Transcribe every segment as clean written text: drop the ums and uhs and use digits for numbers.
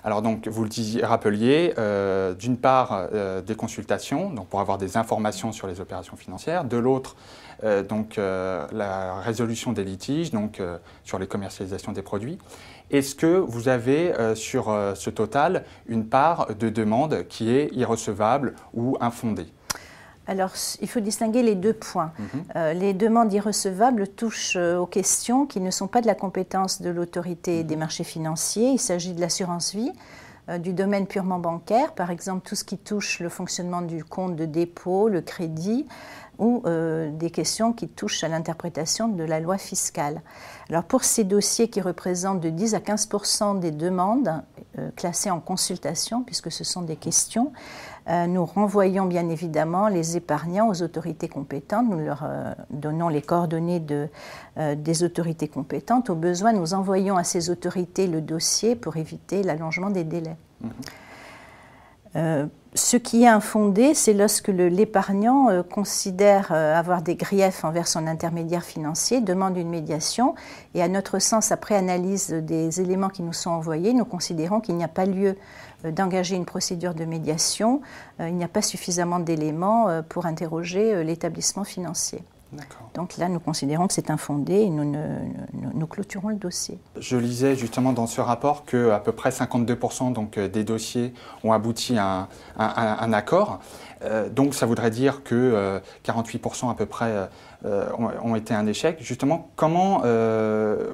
Alors donc, vous le rappeliez, d'une part des consultations, donc pour avoir des informations sur les opérations financières, de l'autre la résolution des litiges, donc sur les commercialisations des produits. Est-ce que vous avez sur ce total une part de demande qui est irrecevable ou infondée? Alors, il faut distinguer les deux points. Les demandes irrecevables touchent aux questions qui ne sont pas de la compétence de l'autorité des marchés financiers. Il s'agit de l'assurance vie, du domaine purement bancaire, par exemple tout ce qui touche le fonctionnement du compte de dépôt, le crédit, ou des questions qui touchent à l'interprétation de la loi fiscale. Alors pour ces dossiers qui représentent de 10 à 15% des demandes classées en consultation, puisque ce sont des questions, nous renvoyons bien évidemment les épargnants aux autorités compétentes, nous leur donnons les coordonnées des autorités compétentes. Au besoin, nous envoyons à ces autorités le dossier pour éviter l'allongement des délais. Ce qui est infondé, c'est lorsque l'épargnant considère avoir des griefs envers son intermédiaire financier, demande une médiation, et à notre sens, après analyse des éléments qui nous sont envoyés, nous considérons qu'il n'y a pas lieu d'engager une procédure de médiation, il n'y a pas suffisamment d'éléments pour interroger l'établissement financier. Donc là, nous considérons que c'est infondé et nous clôturons le dossier. Je lisais justement dans ce rapport qu'à peu près 52% des dossiers ont abouti à un accord. Donc ça voudrait dire que 48% à peu près ont été un échec. Justement,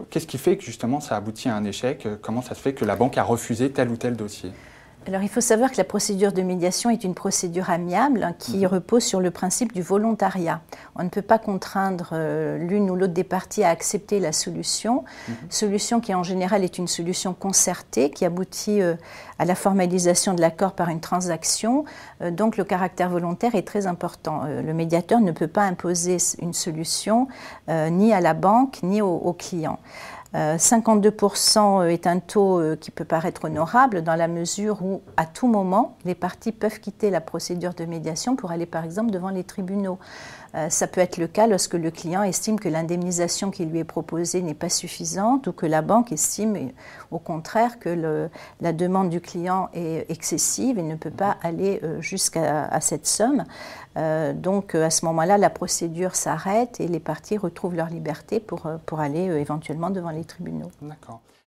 qu'est-ce qui fait que justement ça aboutit à un échec? Comment ça se fait que la banque a refusé tel ou tel dossier? Alors, il faut savoir que la procédure de médiation est une procédure amiable qui repose sur le principe du volontariat. On ne peut pas contraindre l'une ou l'autre des parties à accepter la solution, solution qui en général est une solution concertée qui aboutit à la formalisation de l'accord par une transaction. Donc le caractère volontaire est très important. Le médiateur ne peut pas imposer une solution ni à la banque ni au client. 52% est un taux qui peut paraître honorable dans la mesure où, à tout moment, les parties peuvent quitter la procédure de médiation pour aller, par exemple, devant les tribunaux. Ça peut être le cas lorsque le client estime que l'indemnisation qui lui est proposée n'est pas suffisante ou que la banque estime, au contraire, que la demande du client est excessive et ne peut pas aller jusqu'à cette somme. Donc, à ce moment-là, la procédure s'arrête et les parties retrouvent leur liberté pour aller éventuellement devant les tribunaux. D'accord.